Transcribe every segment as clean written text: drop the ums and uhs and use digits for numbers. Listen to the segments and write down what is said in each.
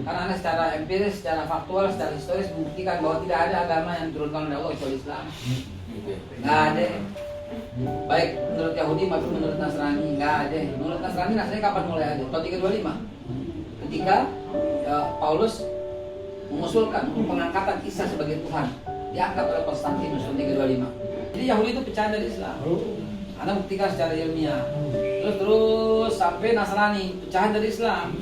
Karena Anda secara empiris, secara faktual, secara historis membuktikan bahwa tidak ada agama yang diturunkan oleh Allah kecuali Islam. Nggak ada. Baik menurut Yahudi maupun menurut Nasrani, nggak ada. Menurut Nasrani kapan mulai ada? Tahun 325. Ketika Paulus mengusulkan pengangkatan Isa sebagai Tuhan, diangkat oleh Konstantinus tahun 325. Jadi Yahudi itu pecahan dari Islam. Anda buktikan secara ilmiah. Terus sampai Nasrani pecahan dari Islam.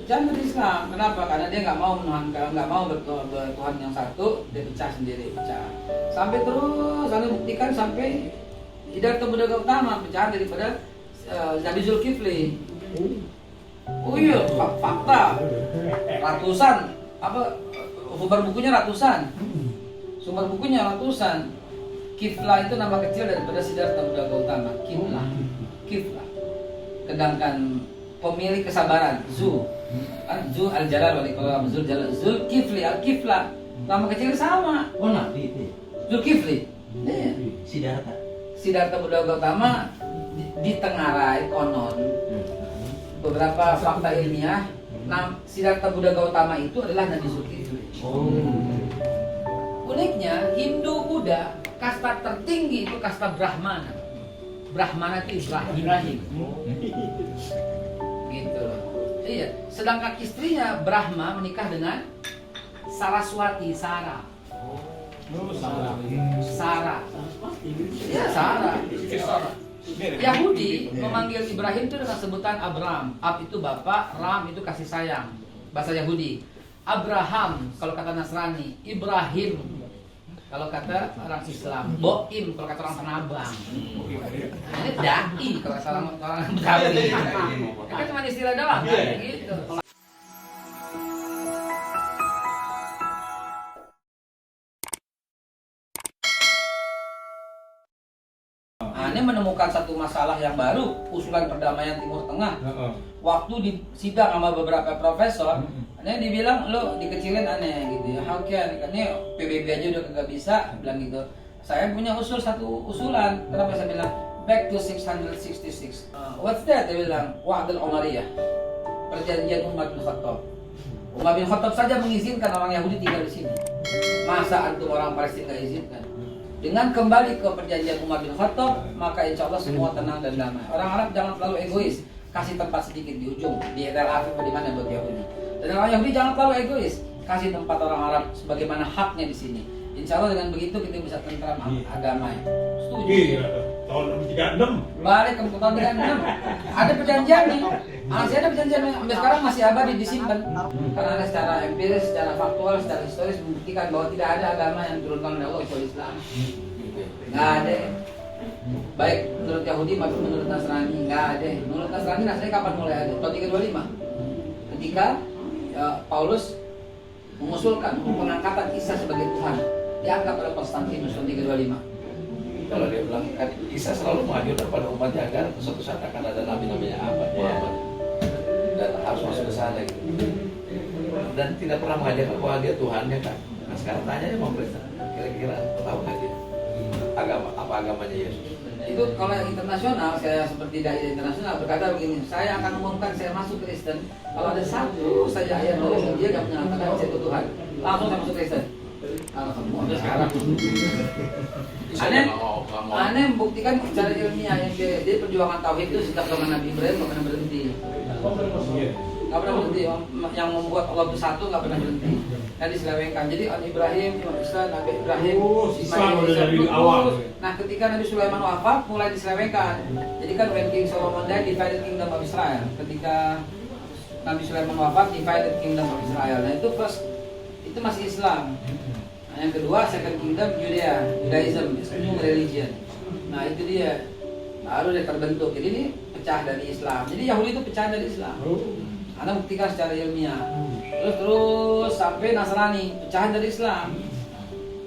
Pecahan dari Islam. Kenapa? Karena dia nggak mau menuhankan, nggak mau bertuhan yang satu, dia pecah sendiri, pecah. Sampai terus Anda buktikan sampai Siddhartha Buddha Gautama pecahan daripada Nabi Zulkifli. Oh iya, fakta ratusan, sumber bukunya ratusan. Sumber bukunya ratusan. Kifla itu nama kecil daripada Siddhartha Buddha Gautama. Kifla. Sedangkan pemilik kesabaran, Zu Al-Jalal wali kolam Zulkifli Al-Kifla. Nama kecilnya sama. Oh, Nabi itu. Zulkifli. Siddhartha Buddha Gautama ditengarai konon. Beberapa fakta ilmiah, Siddhartha Buddha Gautama itu adalah Nabi Zulkifli. Uniknya Hindu Buddha kasta tertinggi itu kasta Brahmana. Brahmana itu Ibrahim. Gitu loh. Iya. Sedangkan istrinya Brahma menikah dengan Saraswati, Sarah. Sarah. Iya, Sarah. Yahudi memanggil Ibrahim itu dengan sebutan Abram. Ab itu bapak, Ram itu kasih sayang. Bahasa Yahudi. Abraham kalau kata Nasrani, Ibrahim kalau kata orang Islam, Boim kalau kata orang Tanah Abang. Ini dai kalau kata orang Betawi. Kan cuma istilah doang, gitu. Ini menemukan satu masalah yang baru, usulan perdamaian Timur Tengah. Waktu di sidang sama beberapa profesor, ini dibilang lo dikecilin aneh gitu ya. How can? Ini PBB aja udah kagak bisa, bilang gitu. Saya punya satu usulan. Kenapa saya bilang back to 666? What's that? Dia bilang Wa'dul Umariyah, perjanjian Umar bin Khattab. Umar bin Khattab saja mengizinkan orang Yahudi tinggal di sini. Masa antum orang Palestina nggak izinkan? Dengan kembali ke perjanjian Umar bin Khattab, maka insya Allah semua tenang dan damai. Orang Arab jangan terlalu egois, kasih tempat sedikit di ujung, di Tel Aviv atau di mana buat Yahudi. Dan orang Yahudi jangan terlalu egois, kasih tempat orang Arab sebagaimana haknya di sini. Insya Allah dengan begitu kita bisa tentram damai. Setuju? Iya, tahun 36. Balik ke tahun 36. Ada perjanjian nih. Masih ada perjanjian sampai sekarang masih abadi disimpan. Karena Anda secara empiris, secara faktual, secara historis membuktikan bahwa tidak ada agama yang diturunkan oleh Allah kecuali Islam. Nggak ada. Baik menurut Yahudi maupun menurut Nasrani, nggak ada. Menurut Nasrani kapan mulai ada? Tahun 325. Ketika Paulus mengusulkan pengangkatan Isa sebagai Tuhan, diangkat oleh Konstantinus tahun 325. Kalau dia bilang kan Isa selalu mengajarkan pada umatnya agar suatu saat akan ada nabi namanya Muhammad dan harus masuk ke sana gitu. Dan tidak pernah mengajarkan bahwa dia Tuhannya kan. Nah sekarang tanya sama mereka, kira-kira tahu nggak dia apa agamanya Yesus? Itu kalau yang internasional, saya seperti dai internasional berkata begini, saya akan umumkan saya masuk Kristen kalau ada satu saja ayat dari dia yang menyatakan saya itu Tuhan, langsung saya masuk Kristen. Alhamdulillah sekarang. Aneh membuktikan secara ilmiah yang dia perjuangan tauhid itu sejak zaman Nabi Ibrahim nggak pernah berhenti. Nggak pernah berhenti. Yang membuat Allah itu satu nggak pernah berhenti. Nah diselewengkan. Jadi Nabi Ibrahim, Nabi Ibrahim, dari awal. Nah ketika Nabi Sulaiman wafat mulai diselewengkan. Jadi kan when King Solomon died, divided kingdom of Israel. Ketika Nabi Sulaiman wafat, divided kingdom of Israel. Nah itu first, itu masih Islam. Nah, yang kedua second kingdom Judaism, new religion. Nah itu dia baru dia terbentuk. Jadi ini pecah dari Islam. Jadi Yahudi itu pecah dari Islam. Anda buktikan secara ilmiah. Terus sampai Nasrani pecahan dari Islam.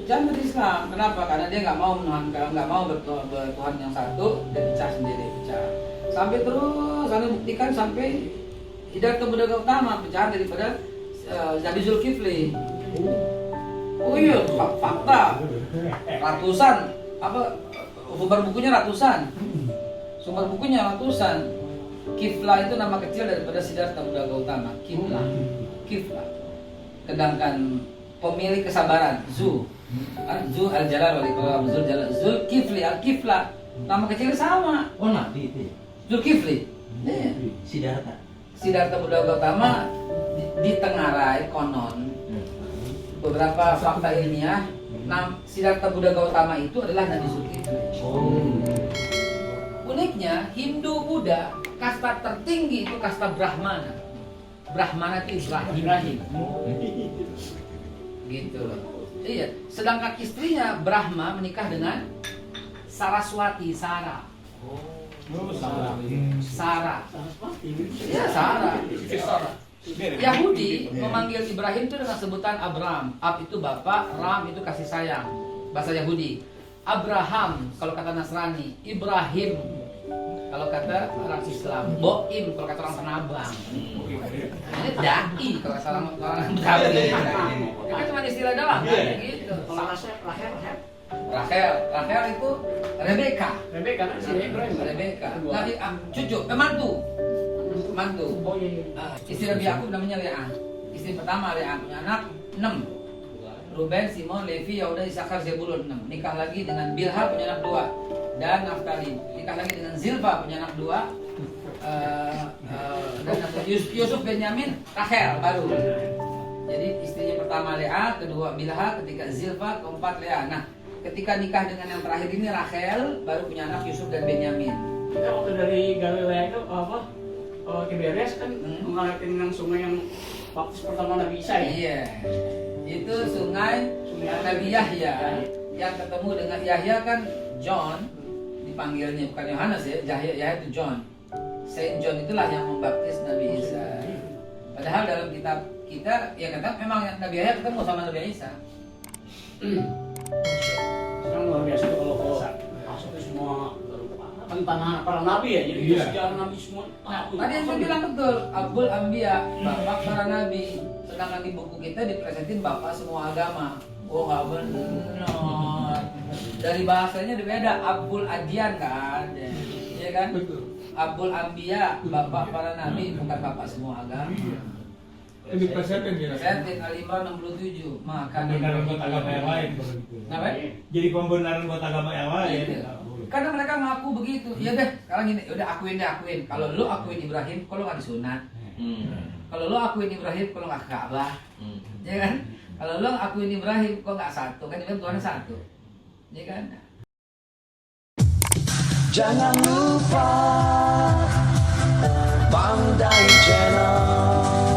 Pecahan dari Islam. Kenapa? Karena dia nggak mau menuhankan, nggak mau bertuhan yang satu, dia pecah sendiri, pecah. Sampai terus Anda buktikan sampai Siddhartha Buddha Gautama pecahan daripada Nabi Zulkifli. Oh iya, fakta ratusan, sumber bukunya ratusan. Sumber bukunya ratusan. Kifla itu nama kecil daripada Siddhartha Buddha Gautama. Kifla. Sedangkan pemilik kesabaran Zu Al-Jalal kalau Zulkifli Al-Kifla, nama kecil sama. Oh nabi itu. Zulkifli. Iya. Siddhartha Buddha Gautama ditengarai konon beberapa fakta ilmiah. Siddhartha Buddha Gautama itu adalah Nabi Zulkifli. Uniknya Hindu Buddha kasta tertinggi itu kasta Brahmana. Brahmana itu Ibrahim. Gitu loh. Iya. Sedangkan istrinya Brahma menikah dengan Saraswati, Sara. Sarah. Iya, Sarah. Yahudi memanggil Ibrahim itu dengan sebutan Abram. Ab itu bapak, Ram itu kasih sayang. Bahasa Yahudi. Abraham kalau kata Nasrani, Ibrahim kalau kata orang Islam, Boim kalau kata orang Penabang. Ini dai kalau kata orang Betawi. Itu kan cuma istilah doang kan gitu. Rachel itu Rebecca kan si Ibrahim. Rebecca. Nabi cucu, mantu. Oh iya. Istri Nabi Yakub namanya Lea. Istri pertama Lea punya anak 6. Ruben, Simon, Levi, Yehuda, Isakar, Zebulun 6. Nikah lagi dengan Bilha punya anak 2. Dan Naftali. Nikah lagi dengan Zilpa punya anak 2. Dan Yusuf, Benyamin, Rachel baru. Jadi istrinya pertama Lea, kedua Bilha, ketiga Zilpa, keempat Lea. Nah, ketika nikah dengan yang terakhir ini Rachel baru punya anak Yusuf dan Benyamin. Kita waktu dari Galilea itu Tiberias kan mengalirkan yang sungai yang baptis pertama Nabi Isa ya. Iya. Itu sungai Nabi Yahya yang ketemu dengan Yahya kan John dipanggilnya bukan Yohanes ya. Yahya itu John. Saint John itulah yang membaptis Nabi Isa. Padahal dalam kitab kita ya kata memang Nabi Yahya ketemu sama Nabi Isa. Sekarang luar biasa tuh kalau masuk ke semua tanah para nabi ya, jadi sejarah nabi semua. Nah, tadi yang saya bilang betul, Abul Anbiya, bapak para nabi. Sedangkan di buku kita dipresentin bapak semua agama. Oh nggak benar. Dari bahasanya beda, Abul Adyan kan, iya kan? Abul Anbiya, bapak para nabi, bukan bapak semua agama. Ini presentin ya. Presentin Al-Imran 67. Maka Pembenaran buat agama yang lain. Kenapa? Jadi pembenaran buat agama yang lain. Iya. Karena mereka ngaku begitu. Ya deh, sekarang gini, udah akuin. Kalau lu akuin Ibrahim, kalau nggak disunat. Kalau lu akuin Ibrahim, kalau nggak ke Ka'bah. Ya kan? Kalau lu akuin Ibrahim, kok nggak satu? Kan Ibrahim Tuhan satu. Ya kan? Jangan lupa Pandai Channel.